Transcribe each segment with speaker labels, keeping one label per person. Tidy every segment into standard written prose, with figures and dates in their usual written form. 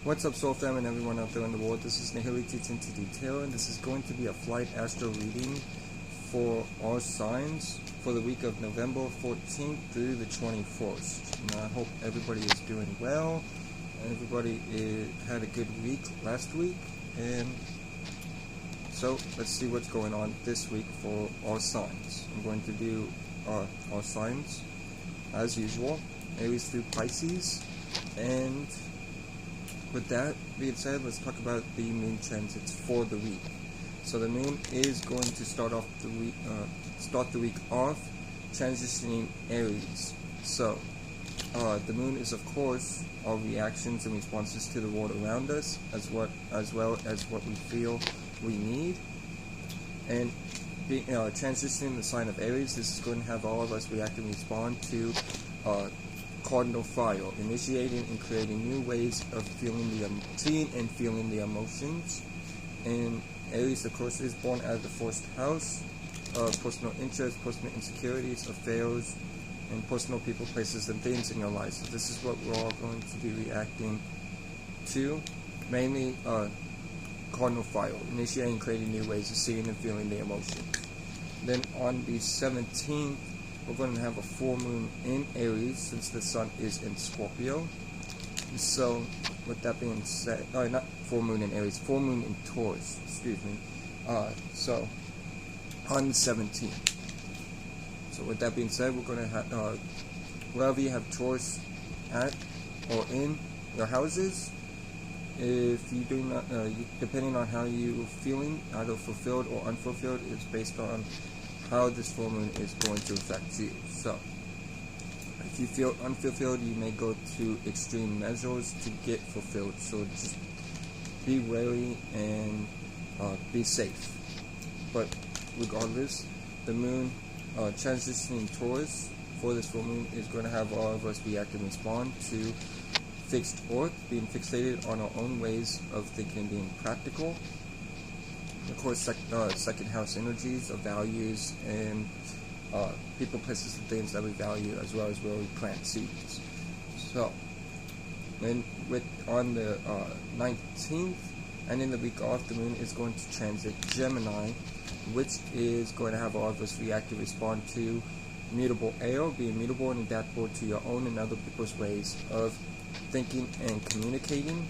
Speaker 1: What's up, Soul Fam and everyone out there in the world? This is Nahili Teaching to Detail, and this is going to be a flight astro reading for all signs for the week of November 14th through the 21st. And I hope everybody is doing well. Everybody had a good week last week, and so let's see what's going on this week for all signs. I'm going to do all signs as usual, Aries through Pisces, and with that being said, let's talk about the moon transits for the week. So the moon is going to start the week off transitioning Aries. So the moon is, of course, our reactions and responses to the world around us, as well as what we feel we need. And transitioning the sign of Aries, this is going to have all of us react and respond to cardinal fire, initiating and creating new ways of seeing and feeling the emotions. And Aries, of course, is born out of the first house, personal interests, personal insecurities, affairs, and personal people, places, and things in your life. So this is what we're all going to be reacting to, mainly cardinal fire, initiating and creating new ways of seeing and feeling the emotions. Then on the 17th, we're going to have a full moon in Aries, since the sun is in Scorpio. So, with that being said, not full moon in Aries, full moon in Taurus, excuse me. So, on the 17th. So, with that being said, we're going to have, wherever you have Taurus at or in your houses, if you do not, depending on how you're feeling, either fulfilled or unfulfilled, it's based on how this full moon is going to affect you. So, if you feel unfulfilled, you may go to extreme measures to get fulfilled. So just be wary and be safe. But regardless, the moon transitioning Taurus for this full moon is going to have all of us react and respond to fixed earth, being fixated on our own ways of thinking and being practical. Of course, second house energies of values and people, places, and things that we value, as well as where we plant seeds. So, and on the 19th, and in the week off, the moon is going to transit Gemini, which is going to have all of us react and respond to mutable air, being mutable and adaptable to your own and other people's ways of thinking and communicating.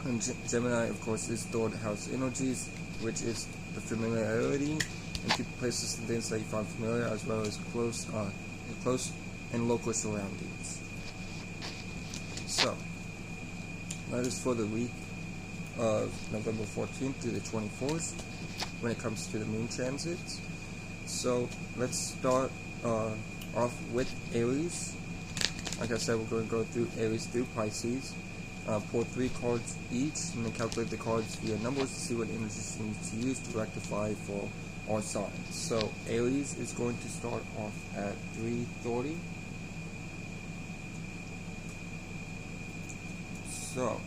Speaker 1: And Gemini, of course, is third house energies, which is the familiarity and people, places, and things that you find familiar, as well as close and local surroundings. So, that is for the week of November 14th through the 21st when it comes to the moon transits. So, let's start off with Aries. Like I said, we're going to go through Aries through Pisces. Pull 3 cards each, and then calculate the cards via numbers to see what energies you need to use to rectify for all signs. So Aries is going to start off at 3:30. So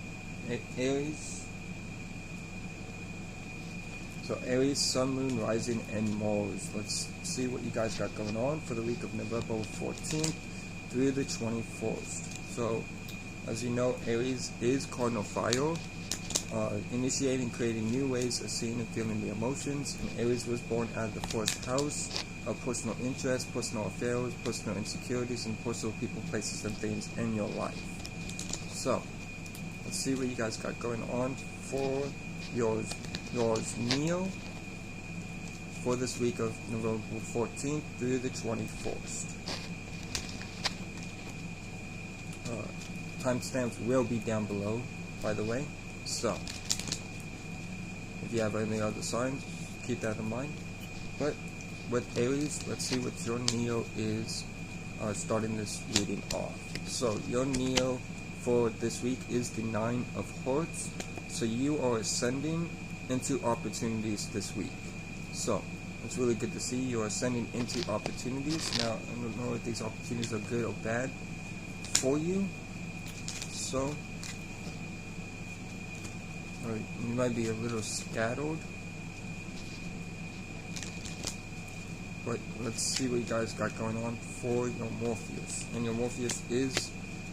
Speaker 1: Aries, Sun, Moon, Rising, and Mars. Let's see what you guys got going on for the week of November 14th through the 21st. So, as you know, Aries is cardinal fire, initiating, creating new ways of seeing and feeling the emotions. And Aries was born out of the first house of personal interests, personal affairs, personal insecurities, and personal people, places, and things in your life. So, let's see what you guys got going on for yours Neo for this week of November 14th through the 21st. Timestamps will be down below, by the way. So, if you have any other signs, keep that in mind. But with Aries, let's see what your Neo is starting this reading off. So, your Neo for this week is the 9 of Hearts. So, you are ascending into opportunities this week. So, it's really good to see you are ascending into opportunities. Now, I don't know if these opportunities are good or bad for you. So, you might be a little scattered, but let's see what you guys got going on for your Morpheus. And your Morpheus is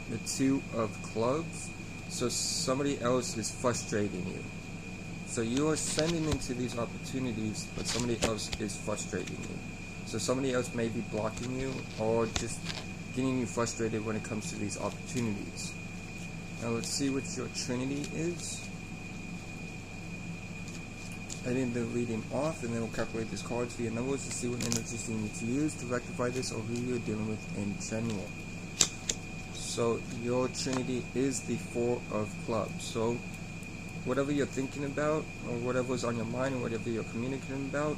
Speaker 1: the 2 of Clubs. So somebody else is frustrating you. So you are sending into these opportunities, but somebody else is frustrating you. So somebody else may be blocking you or just getting you frustrated when it comes to these opportunities. Now let's see what your Trinity is. I did the reading off, and then we'll calculate these cards via numbers to see what energies you need to use to rectify this or who you're dealing with in general. So your Trinity is the Four of Clubs. So whatever you're thinking about, or whatever's on your mind, or whatever you're communicating about,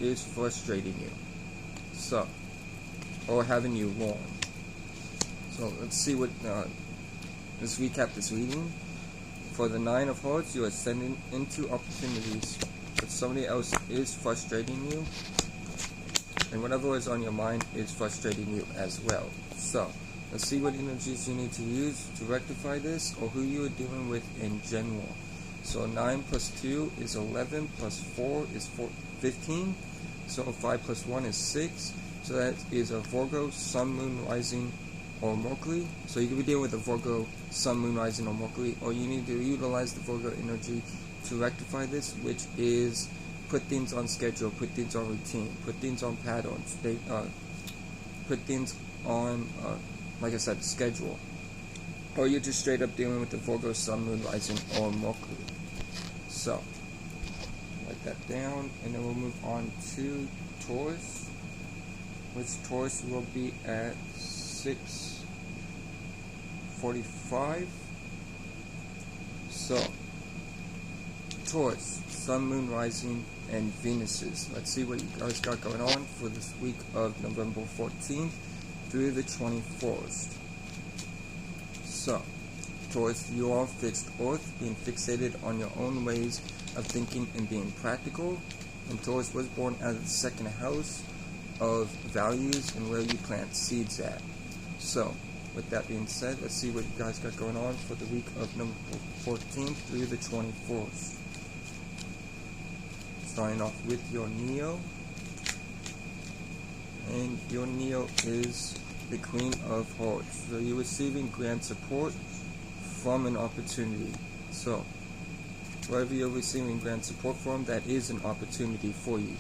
Speaker 1: is frustrating you. So, or having you wrong. So let's see what, let's recap this reading. For the Nine of Hearts, you are sending into opportunities, but somebody else is frustrating you, and whatever is on your mind is frustrating you as well. So, let's see what energies you need to use to rectify this, or who you are dealing with in general. So 9 plus 2 is 11, plus 4 is 15, so 5 plus 1 is 6, so that is a Virgo, Sun, Moon, Rising, or Mercury. So you could be dealing with a Virgo, Sun, Moon, Rising, or Mercury, or you need to utilize the Virgo energy to rectify this, which is put things on schedule, put things on routine, put things on patterns, put things on, like I said, schedule. Or you're just straight up dealing with the Virgo, Sun, Moon, Rising, or Mercury. So, write that down, and then we'll move on to Taurus, which Taurus will be at 6:45. So, Taurus, Sun, Moon, Rising, and Venuses. Let's see what you guys got going on for this week of November 14th through the 21st. So, Taurus, you are fixed earth, being fixated on your own ways of thinking and being practical. And Taurus was born out of the second house of values and where you plant seeds at. So, with that being said, let's see what you guys got going on for the week of November 14th through the 24th. Starting off with your Neo. And your Neo is the Queen of Hearts. So you're receiving grand support from an opportunity. So wherever you're receiving grand support from, that is an opportunity for you.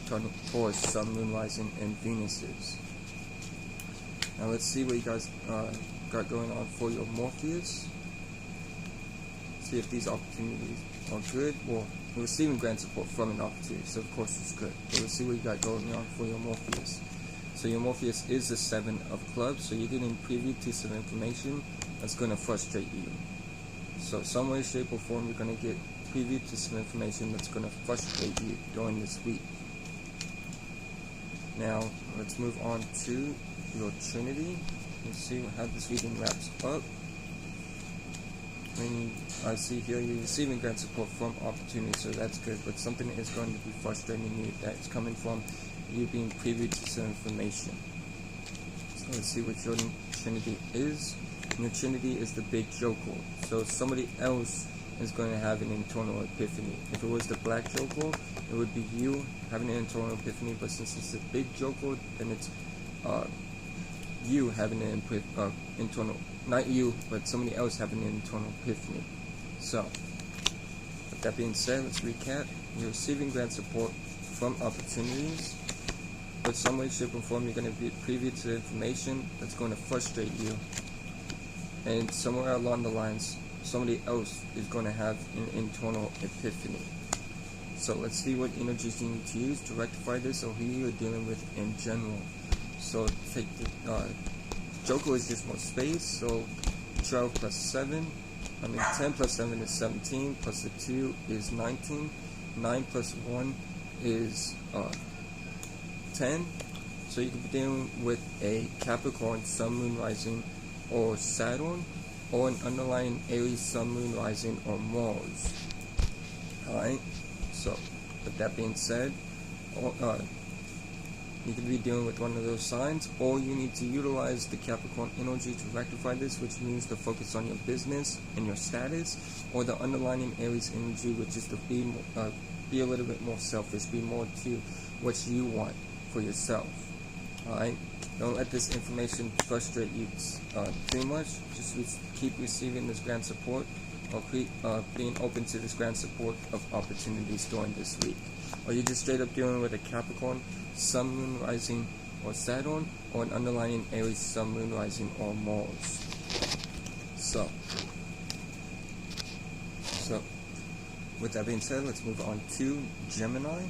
Speaker 1: Taurus, Sun, Moon, Rising, and Venuses. Now let's see what you guys got going on for your Morpheus. See if these opportunities are good. Well, you're receiving grand support from an opportunity, so of course it's good. But let's see what you got going on for your Morpheus. So your Morpheus is the 7 of clubs, so you're getting privy to some information that's going to frustrate you. So some way, shape, or form, you're going to get privy to some information that's going to frustrate you during this week. Now, let's move on to your Trinity. Let's see how this reading wraps up. I see here you're receiving grand support from opportunity, so that's good, but something is going to be frustrating you that's coming from you being privy to some information. So let's see what your Trinity is. And your Trinity is the big joker. So somebody else is going to have an internal epiphany. If it was the black joker, it would be you having an internal epiphany, but since it's a big joker, then it's you having an internal, not you, but somebody else having an internal epiphany. So, with that being said, let's recap. You're receiving grand support from opportunities, but some way, shape, or form, you're going to be privy to information that's going to frustrate you. And somewhere along the lines, somebody else is going to have an internal epiphany. So let's see what energies you need to use to rectify this, or who you're dealing with in general. So take the Joker is just more space, so 12 plus 7, 10 plus 7 is 17, plus the 2 is 19, 9 plus 1 is 10. So you could be dealing with a Capricorn, Sun, Moon, Rising, or Saturn, or an underlying Aries, Sun, Moon, Rising, or Mars. Alright, so with that being said, you could be dealing with one of those signs, or you need to utilize the Capricorn energy to rectify this, which means to focus on your business and your status, or the underlying Aries energy, which is to be a little bit more selfish, be more to what you want for yourself. Alright, don't let this information frustrate you too much. Just keep receiving this grand support or being open to this grand support of opportunities during this week. Or you're just straight up dealing with a Capricorn, Sun, Moon, Rising, or Saturn, or an underlying Aries, Sun, Moon, Rising, or Mars. So, with that being said, let's move on to Gemini,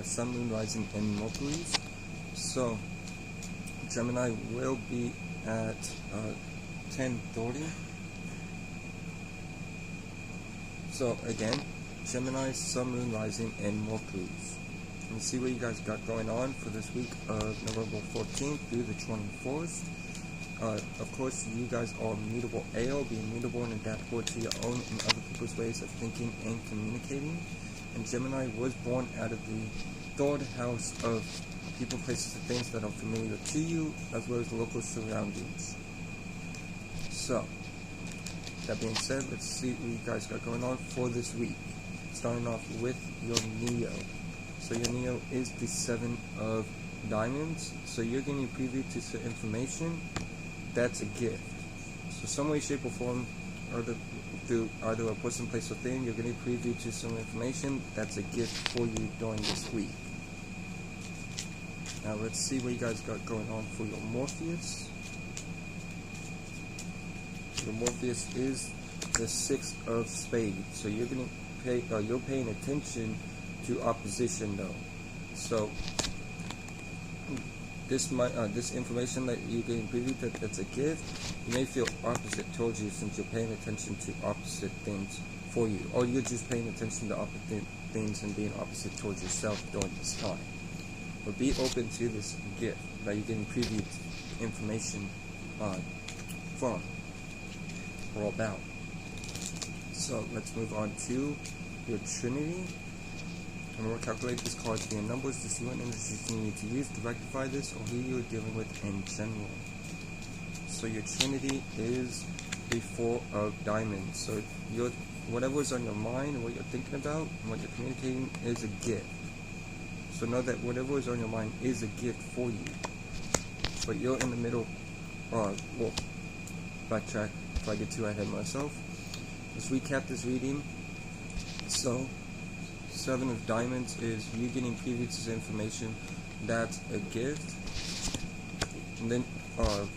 Speaker 1: Sun, Moon, Rising, and Mercury. So, Gemini will be at 10:30. So again, Gemini, Sun, Moon, Rising, and Mercury. Let's see what you guys got going on for this week of November 14th through the 24th. Of course, you guys are mutable AO, being mutable and adaptable to your own and other people's ways of thinking and communicating. And Gemini was born out of the third house of people, places, and things that are familiar to you, as well as local surroundings. So, that being said, let's see what you guys got going on for this week. Starting off with your Neo. So your Neo is the 7 of Diamonds. So you're getting privy to some information. That's a gift. So some way, shape, or form, through either a person, place, or thing, you're getting privy to some information. That's a gift for you during this week. Now let's see what you guys got going on for your Morpheus. Your Morpheus is the 6 of Spades. So you're gonna you're paying attention to opposition though. So this information that you're getting privy to, that's a gift, you may feel opposite towards you since you're paying attention to opposite things for you, or you're just paying attention to opposite things and being opposite towards yourself during this time. But be open to this gift that you're getting privy to information from or about. So let's move on to your Trinity. And we'll calculate this card to your numbers to see what energies you need to use to rectify this, or who you're dealing with in general. So your Trinity is the 4 of Diamonds. So whatever's on your mind, what you're thinking about, and what you're communicating is a gift. So know that whatever is on your mind is a gift for you. But you're in the middle, well, backtrack if I get too ahead of myself. Let's recap this reading. So, 7 of Diamonds is you getting previous information. That's a gift. And then,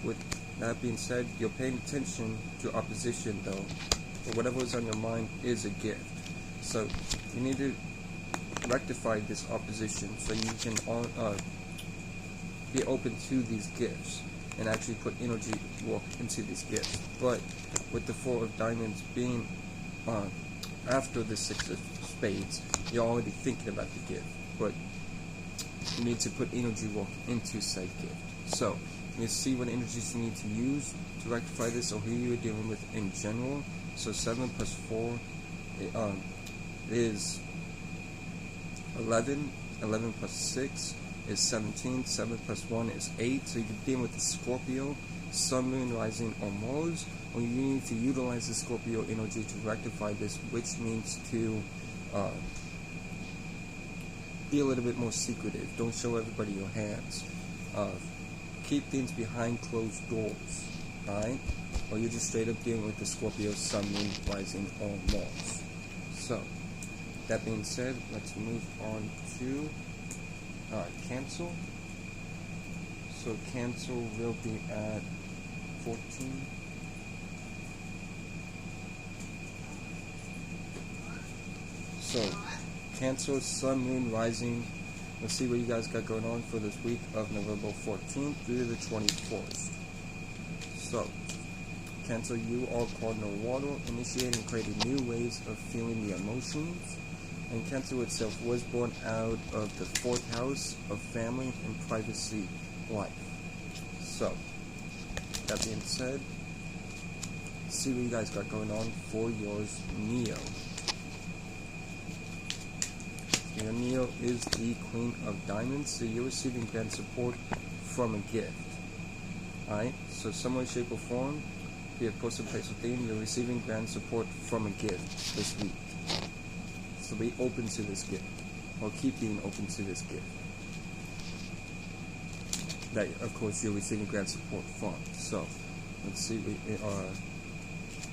Speaker 1: with that being said, you're paying attention to opposition though. But whatever is on your mind is a gift. So, you need to rectify this opposition so you can be open to these gifts and actually put energy work into these gifts. But with the 4 of Diamonds being after the 6 of Spades, you're already thinking about the gift, but you need to put energy work into said gift. So you see what energies you need to use to rectify this, or who you're dealing with in general. So 7 plus 4 is 11. 11 plus 6 is 17. 7 plus 1 is 8. So you can deal with the Scorpio, Sun, Moon, Rising, or Mars, or you need to utilize the Scorpio energy to rectify this, which means to be a little bit more secretive. Don't show everybody your hands. Keep things behind closed doors, alright? Or you're just straight up dealing with the Scorpio, Sun, Moon, Rising, or Mars. So, that being said, let's move on to Cancer. So Cancer will be at 14. So Cancer, Sun, Moon, Rising. Let's see what you guys got going on for this week of November 14th through the 24th. So Cancer, you are cardinal water, initiating and creating new ways of feeling the emotions. And Cancer itself was born out of the 4th house of family and privacy life. So, that being said, let's see what you guys got going on for yours, Neo. Your Neo is the Queen of Diamonds, so you're receiving grand support from a gift. Alright, so some way, shape, or form, be it person, place, or thing, you're receiving grand support from a gift this week. So be open to this gift, or keep being open to this gift that, of course, you're receiving grand support from. So let's see,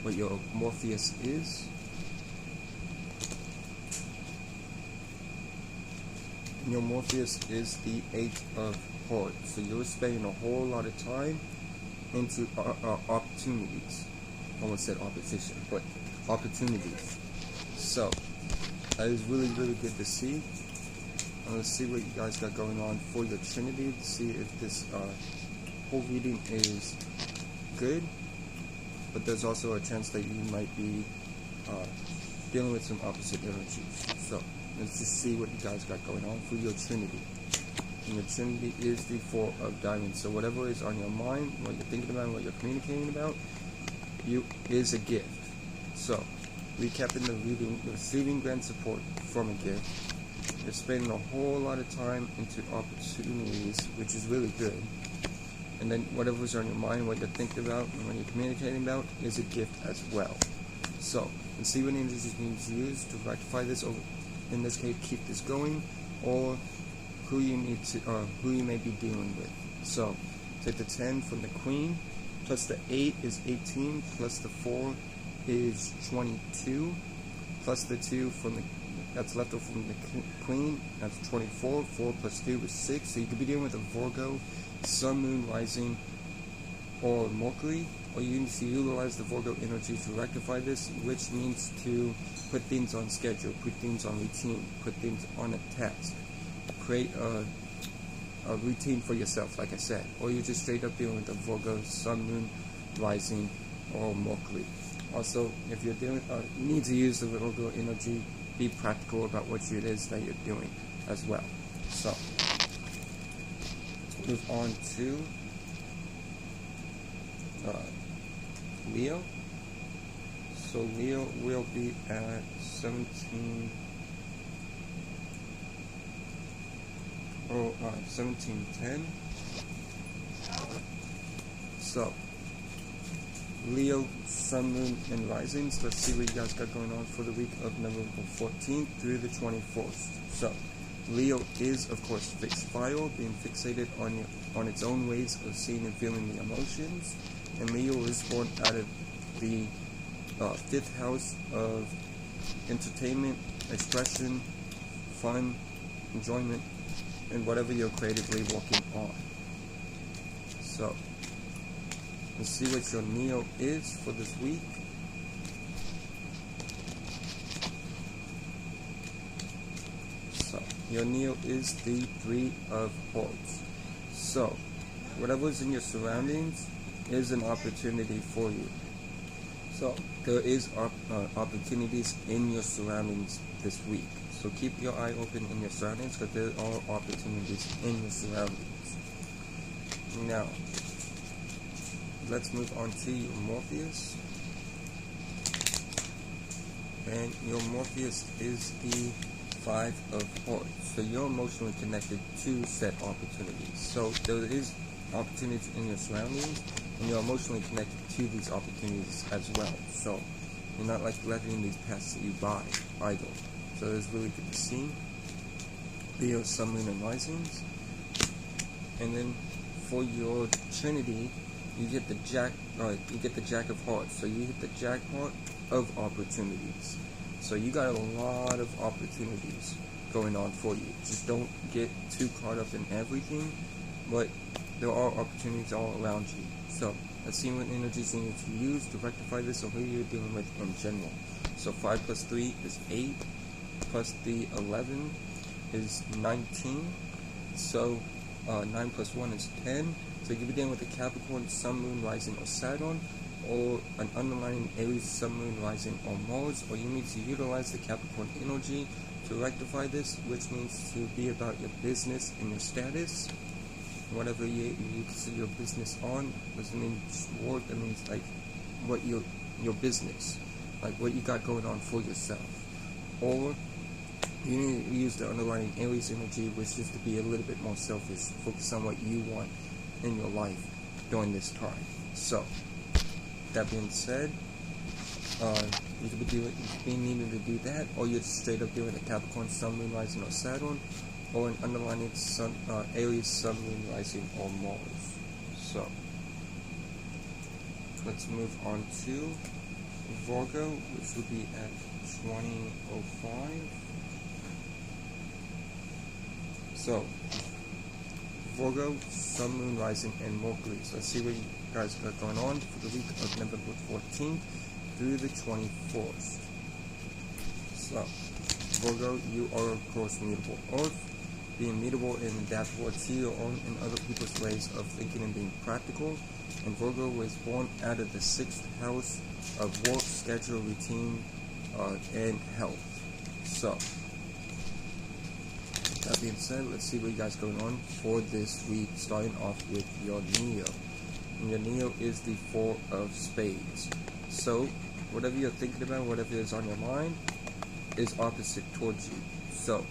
Speaker 1: what your Morpheus is. And your Morpheus is the 8 of Hearts. So you're spending a whole lot of time into opportunities. I almost said opposition, but opportunities. So that is really, really good to see. Let's see what you guys got going on for your Trinity, to see if this whole reading is good. But there's also a chance that you might be dealing with some opposite energies. So let's just see what you guys got going on for your Trinity. And your Trinity is the 4 of Diamonds. So whatever is on your mind, what you're thinking about, what you're communicating about, is a gift. So recapping the reading, you're receiving grand support from a gift. You're spending a whole lot of time into opportunities, which is really good. And then whatever's on your mind, what you're thinking about, and what you're communicating about is a gift as well. So let's see what energies you need to use to rectify this, or in this case, keep this going, or who you need to, who you may be dealing with. So take the 10 from the Queen, plus the 8 is 18, plus the 4 is 22, plus the 2 from the that's left over from the Queen, that's 24. 4 plus 2 is 6. So you could be dealing with a Virgo, Sun, Moon, Rising, or Mercury, or you need to utilize the Virgo energy to rectify this, which means to put things on schedule, put things on routine, put things on a task, create a routine for yourself, like I said, or you're just straight up dealing with the Virgo, Sun, Moon, Rising, or Mercury. Also, if you're dealing, you need to use the Virgo energy. Be practical about what it is that you're doing as well. So let's move on to Leo. So Leo will be at 1710. So Leo, Sun, Moon, and Risings. Let's see what you guys got going on for the week of November 14th through the 21st. So, Leo is, of course, fixed fire, being fixated on its own ways of seeing and feeling the emotions. And Leo is born out of the 5th house of entertainment, expression, fun, enjoyment, and whatever you're creatively working on. So, let's see what your Neo is for this week. So, your Neo is the 3 of Hearts. So, whatever's in your surroundings is an opportunity for you. So, there is opportunities in your surroundings this week. So, keep your eye open in your surroundings, because there are opportunities in your surroundings. Now, let's move on to your Morpheus. And your Morpheus is the 5 of Hearts. So you're emotionally connected to said opportunities. So there is opportunities in your surroundings, and you're emotionally connected to these opportunities as well. So you're not like letting these pass you by either. So it's really good to see. Leo, Sun, Moon, and Risings. And then for your Trinity, you get the Jack of Hearts. So you get the jackpot of opportunities. So you got a lot of opportunities going on for you. Just don't get too caught up in everything, but there are opportunities all around you. So let's see what energies you need to use to rectify this, or who you're dealing with in general. So 5 plus 3 is 8, plus the 11 is 19. So 9 plus 1 is 10. So you can be dealing with a Capricorn, Sun, Moon, Rising, or Saturn, or an underlying Aries, Sun, Moon, Rising, or Mars, or you need to utilize the Capricorn energy to rectify this, which means to be about your business and your status. Whatever you consider your business on, doesn't mean just work, that means like what your business, like what you got going on for yourself. Or you need to use the underlying Aries energy, which is to be a little bit more selfish, focus on what you want in your life during this time. So, that being said, you could be needing to do that, or you're just straight up doing a Capricorn, Sun, Moon, Rising, or Saturn, or an underlying Aries, Sun, Moon, Rising, or Mars. So, let's move on to Virgo, which would be at 20:05. So, Virgo, Sun, Moon, Rising, and Mercury. So let's see what you guys got going on for the week of November 14th through the 21st. So, Virgo, you are of course mutable Earth. Being mutable and adaptable to your own and other people's ways of thinking and being practical. And Virgo was born out of the 6th house of work, schedule, routine, and health. So, that being said, let's see what you guys going on for this week, starting off with your Neo. And your Neo is the 4 of Spades. So, whatever you're thinking about, whatever is on your mind, is opposite towards you. So,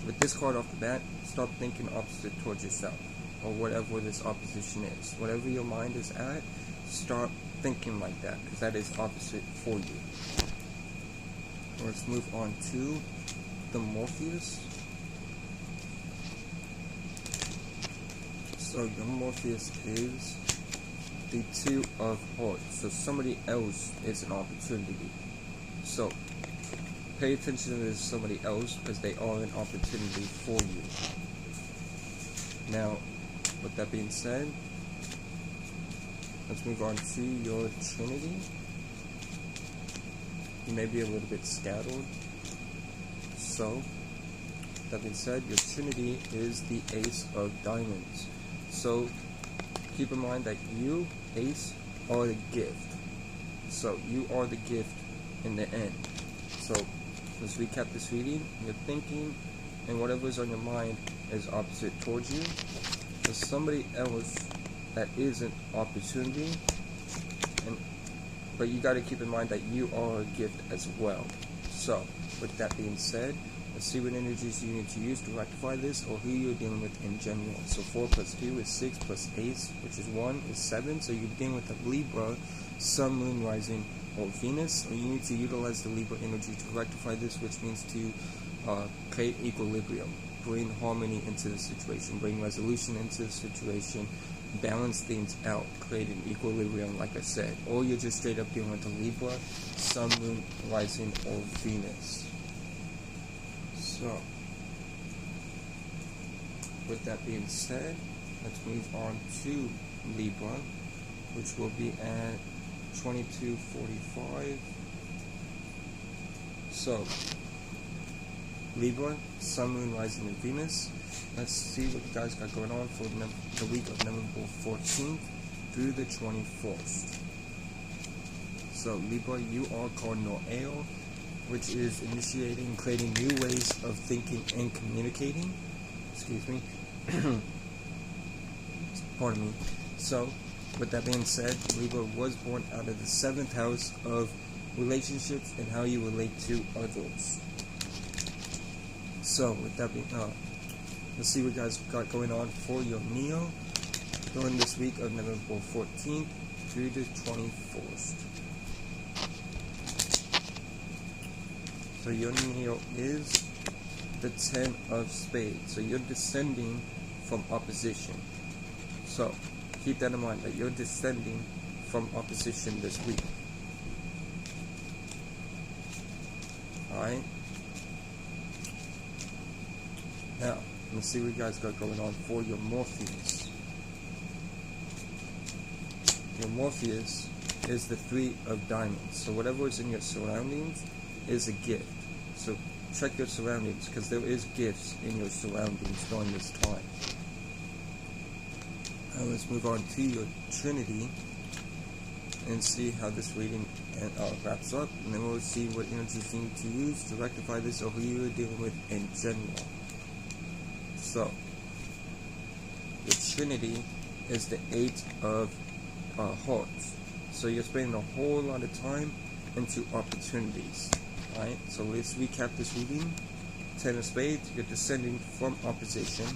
Speaker 1: with this card off the bat, stop thinking opposite towards yourself, or whatever this opposition is. Whatever your mind is at, start thinking like that, because that is opposite for you. Let's move on to the Morpheus. So your Morpheus is the 2 of Hearts. So somebody else is an opportunity. So pay attention to this somebody else, because they are an opportunity for you. Now, with that being said, let's move on to your Trinity. You may be a little bit scattered. So, that being said, your Trinity is the Ace of Diamonds. So, keep in mind that you, Ace, are the gift. So, you are the gift in the end. So, let's recap this reading. Your thinking and whatever is on your mind is opposite towards you. There's somebody else that is an opportunity, but you got to keep in mind that you are a gift as well. So, with that being said, let's see what energies you need to use to rectify this, or who you're dealing with in general. So 4 plus 2 is 6, plus 8, which is 1, is 7. So you're dealing with a Libra, Sun, Moon, Rising, or Venus. Or you need to utilize the Libra energy to rectify this, which means to create equilibrium, bring harmony into the situation, bring resolution into the situation, balance things out, create an equilibrium, like I said. Or you're just straight up dealing with a Libra, Sun, Moon, Rising, or Venus. So, with that being said, let's move on to Libra, which will be at 22:45. So, Libra, Sun, Moon, Rising, and Venus. Let's see what you guys got going on for the week of November 14th through the 21st. So, Libra, you are cardinal Ale, which is initiating, creating new ways of thinking and communicating. Excuse me. Pardon me. So, with that being said, Libra was born out of the 7th house of relationships and how you relate to others. So, with that being, let's see what you guys got going on for your Neo during this week of November 14th through the 21st. So your Neo is the 10 of Spades. So you're descending from opposition. So keep that in mind, that you're descending from opposition this week. Alright? Now, let's see what you guys got going on for your Morpheus. Your Morpheus is the 3 of Diamonds. So whatever is in your surroundings is a gift. So check your surroundings, because there is gifts in your surroundings during this time. Now let's move on to your Trinity and see how this reading wraps up, and then we'll see what energies you need to use to rectify this, or who you're dealing with in general. So, your Trinity is the 8 of Hearts. So you're spending a whole lot of time into opportunities. Alright, so let's recap this reading. 10 of Spades, you're descending from opposition.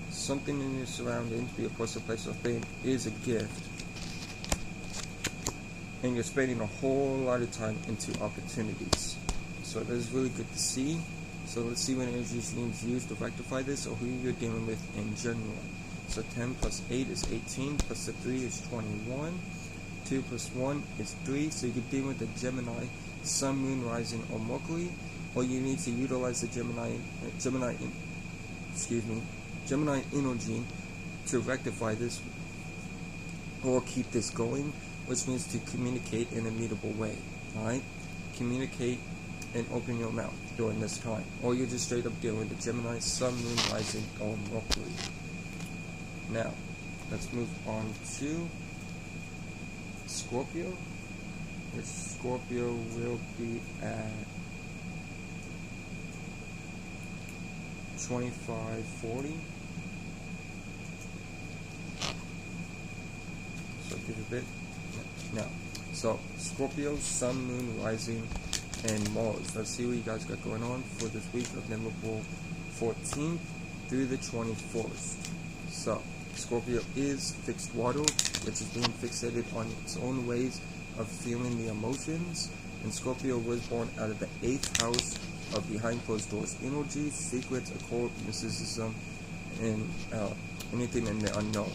Speaker 1: Something in your surroundings, be a person, place, or thing, is a gift. And you're spending a whole lot of time into opportunities. So that is really good to see. So let's see what energies you need to use to rectify this, or who you're dealing with in general. So 10 plus 8 is 18, plus the 3 is 21. 2 plus 1 is 3, so you can deal with the Gemini, Sun, Moon, Rising, or Mercury, or you need to utilize the Gemini energy to rectify this or keep this going, which means to communicate in a mutable way. Alright? Communicate and open your mouth during this time. Or you're just straight up dealing with the Gemini, Sun, Moon, Rising, or Mercury. Now, let's move on to Scorpio, which Scorpio will be at 2540. So give a bit. Now, so Scorpio, Sun, Moon, Rising, and Mars. Let's see what you guys got going on for this week of November 14th through the 21st. So, Scorpio is fixed water, which is being fixated on its own ways of feeling the emotions. And Scorpio was born out of the 8th house of behind closed doors energy, secrets, occult, mysticism, and anything in the unknown.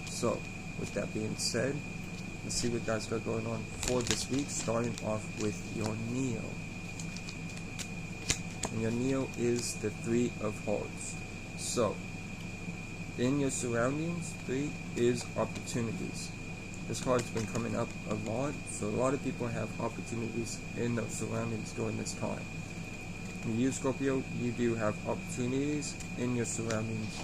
Speaker 1: So, with that being said, let's see what you guys got going on for this week, starting off with your Neo. And your Neo is the 3 of Hearts. So, in your surroundings, 3 is opportunities. This card's been coming up a lot, so a lot of people have opportunities in those surroundings during this time. And you, Scorpio, you do have opportunities in your surroundings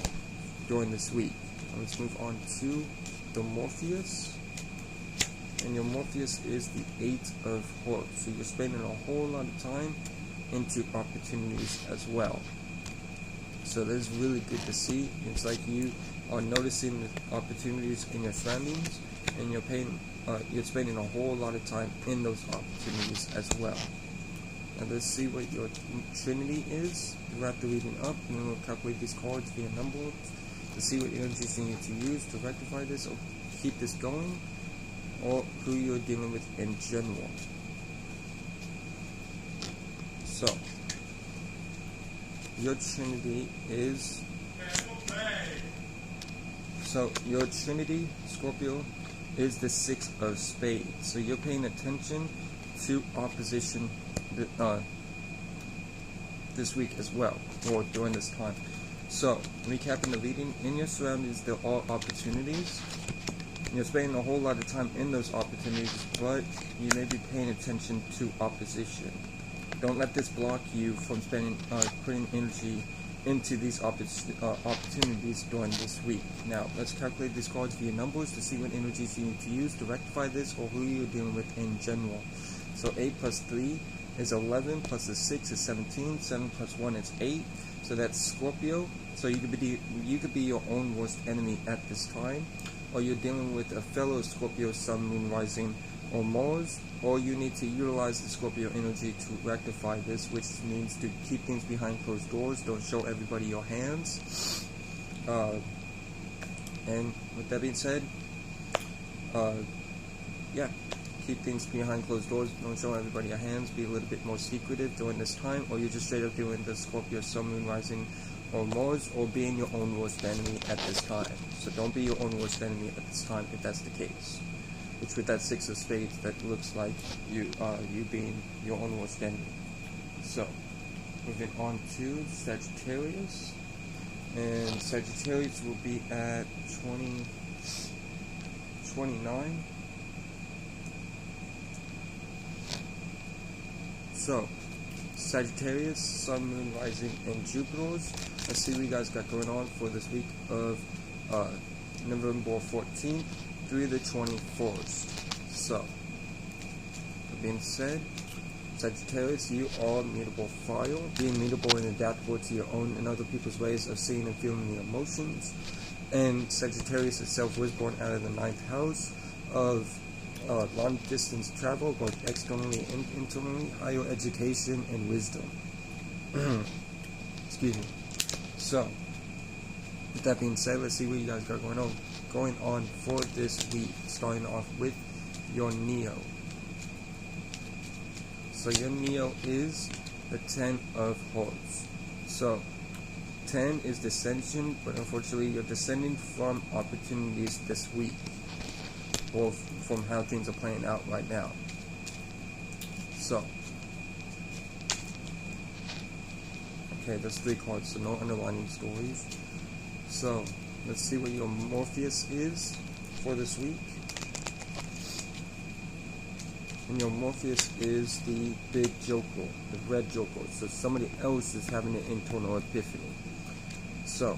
Speaker 1: during this week. Let's move on to the Morpheus. And your Morpheus is the 8 of Hearts. So you're spending a whole lot of time into opportunities as well. So that's really good to see. It's like you are noticing the opportunities in your surroundings, and you're spending a whole lot of time in those opportunities as well. Now let's see what your Trinity is. Wrap the reading up, and then we'll calculate these cards via numbers to see what energies you need to use to rectify this or keep this going, or who you're dealing with in general. So, your Trinity is... So, your Trinity, Scorpio, is the 6 of Spades. So, you're paying attention to opposition this week as well, or during this time. So, recapping the reading, in your surroundings, there are opportunities. You're spending a whole lot of time in those opportunities, but you may be paying attention to opposition. Don't let this block you from putting energy into these opportunities during this week. Now, let's calculate these cards via numbers to see what energies you need to use to rectify this or who you're dealing with in general. So 8 plus 3 is 11, plus the 6 is 17, 7 plus 1 is 8. So that's Scorpio. So you could be your own worst enemy at this time, or you're dealing with a fellow Scorpio, Sun, Moon, Rising, or Mars, or you need to utilize the Scorpio energy to rectify this, which means to keep things behind closed doors. Don't show everybody your hands. And with that being said, yeah, keep things behind closed doors. Don't show everybody your hands. Be a little bit more secretive during this time, or you're just straight up doing the Scorpio, Sun, Moon, Rising, or Mars, or being your own worst enemy at this time. So don't be your own worst enemy at this time if that's the case. Which with that 6 of Spades, that looks like you being your own worst enemy. So, moving on to Sagittarius. And Sagittarius will be at 29. So, Sagittarius, Sun, Moon, Rising, and Jupiter's. Let's see what you guys got going on for this week of November 14th through the 21st. So, that being said, Sagittarius, you are mutable fire, being mutable and adaptable to your own and other people's ways of seeing and feeling the emotions. And Sagittarius itself was born out of the 9th house of long distance travel, both externally and internally, higher education, and wisdom. Excuse me. So, with that being said, let's see what you guys got going on for this week, starting off with your Neo. So your Neo is the 10 of Hearts. So 10 is descension, but unfortunately you're descending from opportunities this week. or from how things are playing out right now. So, okay, that's 3 cards, so no underlining stories. So, let's see what your Morpheus is for this week. And your Morpheus is the big Joker, the red Joker. So somebody else is having an internal epiphany. So,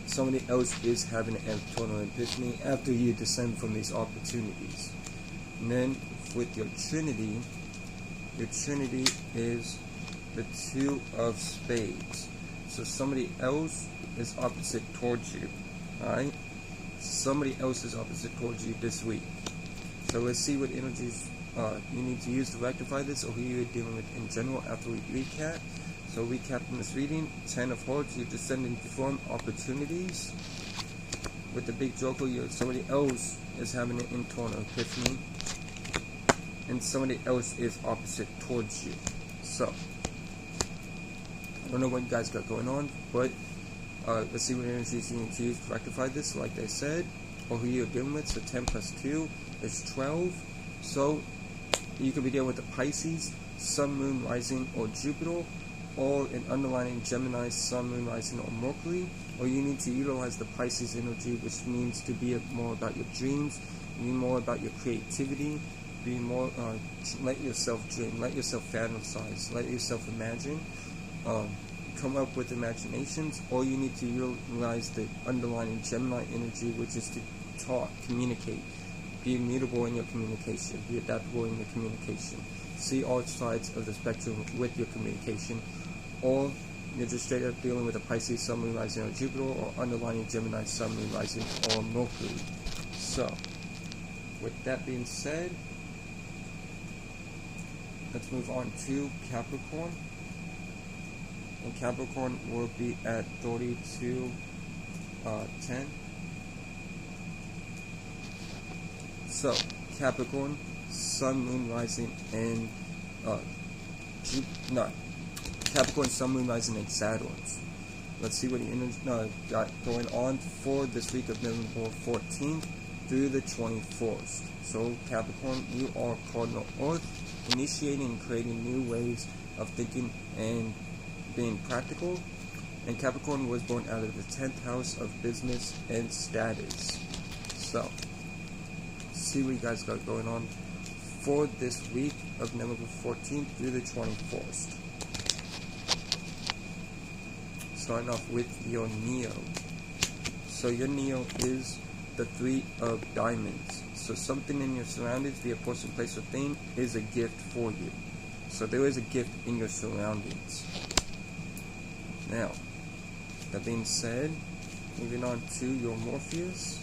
Speaker 1: somebody else is having an internal epiphany after you descend from these opportunities. And then with your Trinity is the 2 of Spades. So somebody else is opposite towards you. Alright? Somebody else is opposite towards you this week. So let's see what energies you need to use to rectify this, or who you're dealing with in general after we recap. So recapping this reading, 10 of Hearts, you're descending from opportunities. With the big Joker, somebody else is having an internal epiphany. And somebody else is opposite towards you. So, I don't know what you guys got going on, but let's see what energies you need to use to rectify this, like I said, or who you're dealing with. So 10 plus 2 is 12. So, you could be dealing with the Pisces, Sun, Moon, Rising, or Jupiter, or an underlining Gemini, Sun, Moon, Rising, or Mercury. Or you need to utilize the Pisces energy, which means to be more about your dreams, be more about your creativity, be more, let yourself dream, let yourself fantasize, let yourself imagine, come up with imaginations. Or you need to utilize the underlining Gemini energy, which is to talk, communicate, be immutable in your communication, be adaptable in your communication, see all sides of the spectrum with your communication. Or you're just straight up dealing with a Pisces, Sun, Moon, Rising, or Jupiter, or underlining Gemini, Sun, Moon, Rising, or Mercury. So, with that being said, let's move on to Capricorn. And Capricorn will be at 32:10. So, Capricorn, Sun, Moon, Rising, and Capricorn, Sun, Moon, Rising, and Saturn. Let's see what the got going on for this week of November 14th through the 21st. So, Capricorn, you are cardinal Earth, initiating and creating new ways of thinking and being practical. And Capricorn was born out of the 10th house of business and status. So, see what you guys got going on for this week of November 14th through the 21st. Starting off with your Neo. So your Neo is the 3 of Diamonds. So something in your surroundings, be a person, place, or thing, is a gift for you. So there is a gift in your surroundings. Now, that being said, moving on to your Morpheus.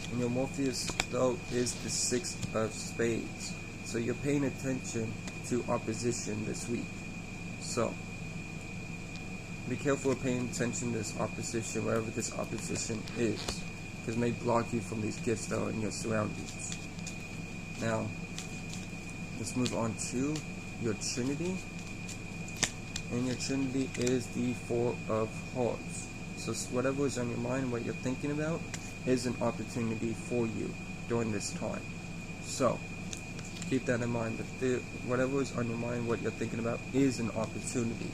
Speaker 1: And your Morpheus, though, is the 6 of Spades. So you're paying attention to opposition this week. So, be careful of paying attention to this opposition, wherever this opposition is, because it may block you from these gifts that are in your surroundings. Now, let's move on to your Trinity. And your Trinity is the 4 of Hearts. So whatever is on your mind, what you're thinking about, is an opportunity for you during this time. So, keep that in mind. That whatever is on your mind, what you're thinking about, is an opportunity.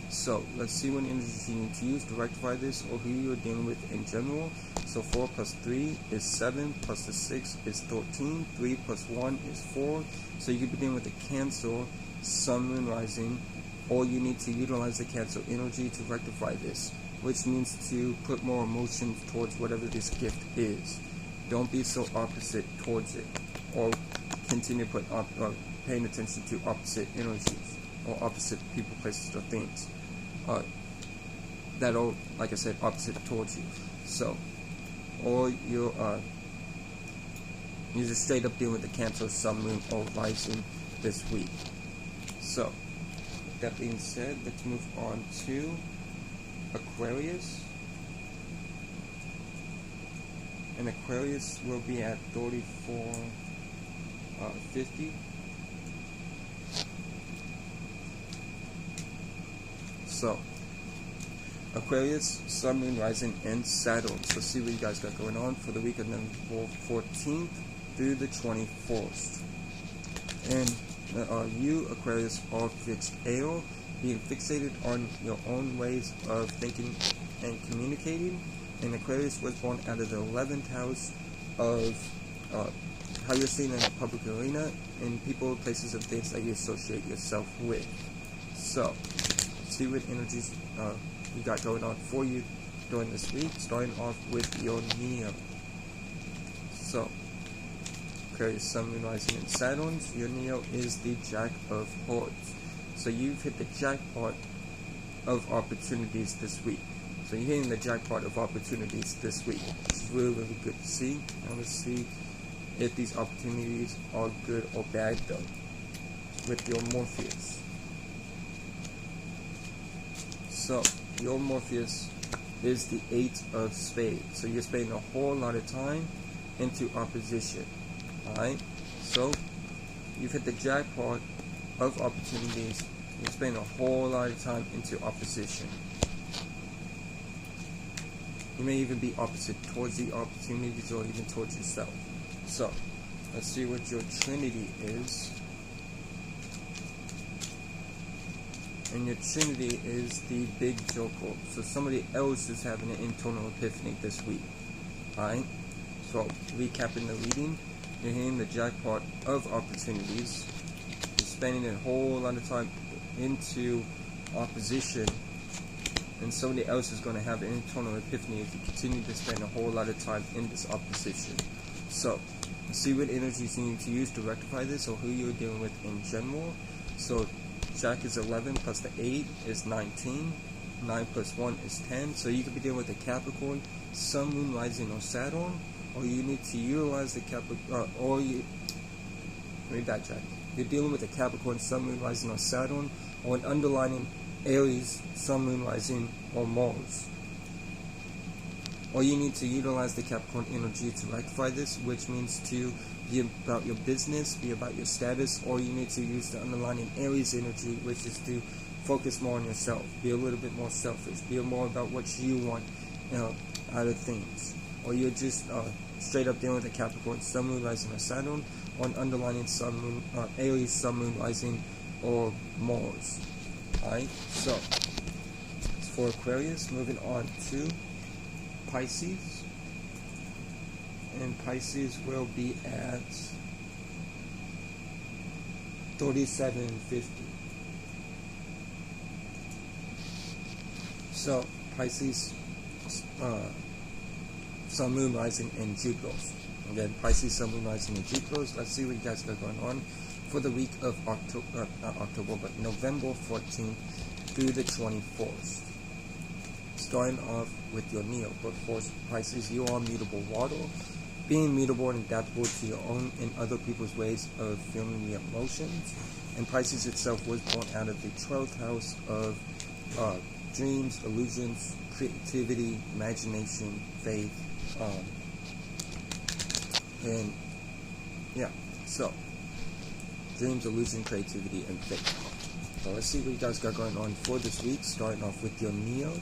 Speaker 1: So, let's see what energies you need to use to rectify this, or who you're dealing with in general. So 4 plus 3 is 7, plus the 6 is 13, 3 plus 1 is 4. So you could be dealing with a Cancer, Sun, Moon, Rising, or you need to utilize the Cancer energy to rectify this, which means to put more emotion towards whatever this gift is. Don't be so opposite towards it, or continue paying attention to opposite energies, or opposite people, places, or things that are, like I said, opposite towards you. So, or you're just straight up dealing with the Cancer, Sun, Moon, or Rising this week. So, that being said, let's move on to Aquarius. And Aquarius will be at 34:50. So, Aquarius, Sun, Moon, Rising, and Saturn. So see what you guys got going on for the week of November 14th through the 24th. And you, Aquarius, are fixated, being fixated on your own ways of thinking and communicating. And Aquarius was born out of the 11th house of how you're seen in a public arena, in people, places, and things that you associate yourself with. So, see what energies you got going on for you during this week, starting off with your Neo. So, Aquarius, Sun, Moon, Rising, and Saturn. Your Neo is the Jack of Hearts. So you've hit the jackpot of opportunities this week. So you're hitting the jackpot of opportunities this week, which is really, really good to see. And let's see if these opportunities are good or bad though, with your Morpheus. So, your Morpheus is the 8 of Spades. So you're spending a whole lot of time into opposition. Alright? So, you've hit the jackpot of opportunities. You're spending a whole lot of time into opposition. You may even be opposite towards the opportunities or even towards yourself. So, let's see what your Trinity is. And your Trinity is the Big Joker. So somebody else is having an internal epiphany this week. Alright? So, recapping the reading, you're hitting the jackpot of opportunities. You're spending a whole lot of time into opposition. And somebody else is going to have an internal epiphany if you continue to spend a whole lot of time in this opposition. So, see what energies you need to use to rectify this, or who you're dealing with in general. So, Jack is 11 plus the 8 is 19. 9 plus 1 is 10. So you could be dealing with a Capricorn, Sun, Moon, Rising, or Saturn. Or you need to utilize the Capricorn, let me backtrack. You're dealing with a Capricorn, Sun, Moon, Rising, or Saturn, or an underlining Aries, Sun, Moon, Rising, or Mars. Or you need to utilize the Capricorn energy to rectify this, which means to be about your business, be about your status, or you need to use the underlying Aries energy, which is to focus more on yourself, be a little bit more selfish, be more about what you want out of things. Or you're just straight up dealing with a Capricorn, Sun, Moon, Rising, or Saturn, or an underlying Sun, Moon, Aries, Sun, Moon, Rising, or Mars. Alright, so for Aquarius, moving on to Pisces. And Pisces will be at 37.50. So Pisces, Sun, Moon, Rising, and Jupiter. Again, Pisces, Sun, Moon, Rising, and Jupiter. Let's see what you guys got going on for the week of November 14th through the 24th. Starting off with your Neo. But for Pisces, you are mutable water. Being mutable and adaptable to your own and other people's ways of feeling the emotions. And Pisces itself was born out of the 12th house of dreams, illusions, creativity, imagination, faith, and yeah, so dreams, illusion, creativity, and faith. So let's see what you guys got going on for this week, starting off with your Neo.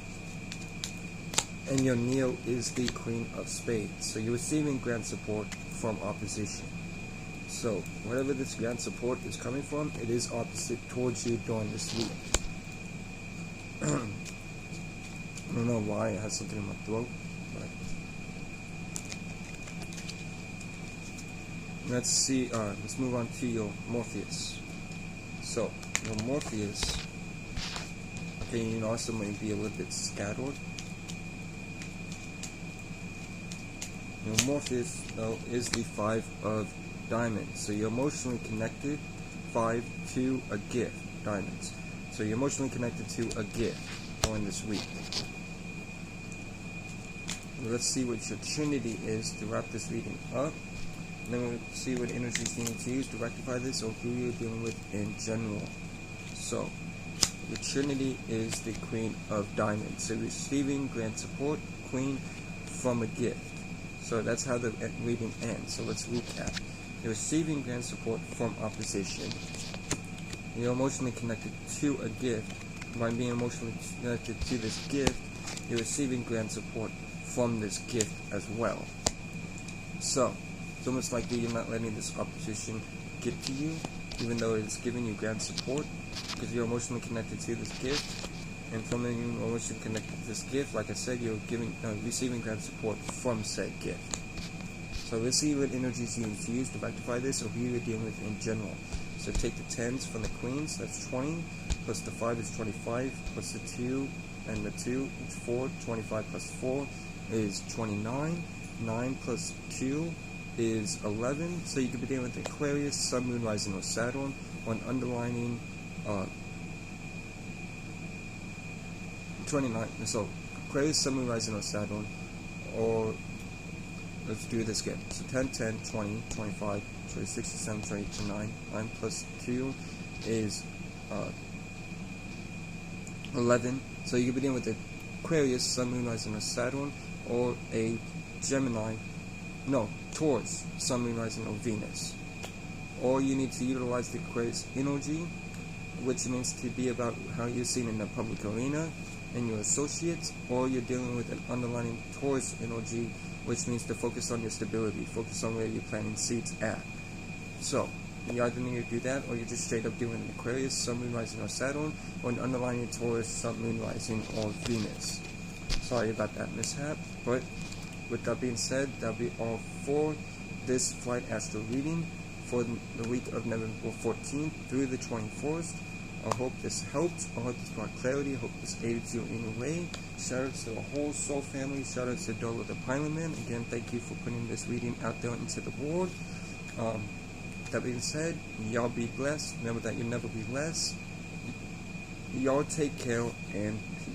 Speaker 1: And your Neo is the Queen of Spades. So you're receiving grand support from opposition. So whatever this grand support is coming from, it is opposite towards you during this week. I don't know why I had something in my throat, but let's see. Let's move on to your Morpheus. So your Morpheus, okay, you know, also might be a little bit scattered. Your Morpheus, though, is the 5 of Diamonds. So you're emotionally connected, 5 to a gift, Diamonds. So you're emotionally connected to a gift during this week. Let's see what your Trinity is to wrap this reading up. And then we'll see what energies you need to use to rectify this, or who you're dealing with in general. So, your Trinity is the Queen of Diamonds. So receiving grand support, Queen, from a gift. So that's how the reading ends. So let's recap. You're receiving grand support from opposition. You're emotionally connected to a gift. By being emotionally connected to this gift, you're receiving grand support from this gift as well. So, it's almost like you're not letting this opposition get to you, even though it's giving you grand support, because you're emotionally connected to this gift. And from being emotionally connected to this gift, like I said, you're receiving grand support from said gift. So let's see what energies you need to use to rectify this, or who you're dealing with in general. So take the 10s from the queens, that's 20, plus the 5 is 25, plus the 2 and the 2 is 4, 25 plus 4 is 29, 9 plus 2 is 11, so you could be dealing with Aquarius, Sun, Moon, Rising, or Saturn, or an underlining 29, so Aquarius, Sun, Moon, Rising, or Saturn, or let's do this again. So 10, 10, 20, 25, 26, 27, 28, 29. 9 plus 2 is 11. So you could be dealing with the Aquarius, Sun, Moon, Rising, or Saturn, or a Gemini, no, Taurus, Sun, Moon, Rising, or Venus. Or you need to utilize the Aquarius energy, which means to be about how you're seen in the public arena and your associates, or you're dealing with an underlying Taurus energy, which means to focus on your stability, focus on where you're planting seeds at. So, you either need to do that, or you're just straight up doing an Aquarius, Sun, Moon, Rising, or Saturn, or an underlying Taurus, Sun, Moon, Rising, or Venus. Sorry about that mishap, but with that being said, that'll be all for this Flight Astro reading for the week of November 14th through the 21st. I hope this helped. I hope this brought clarity. I hope this aided you in a way. Shout out to the whole Soul family. Shout out to Dolo the Pilot Man. Again, thank you for putting this reading out there into the world. That being said, y'all be blessed. Remember that you'll never be less. Y'all take care and peace.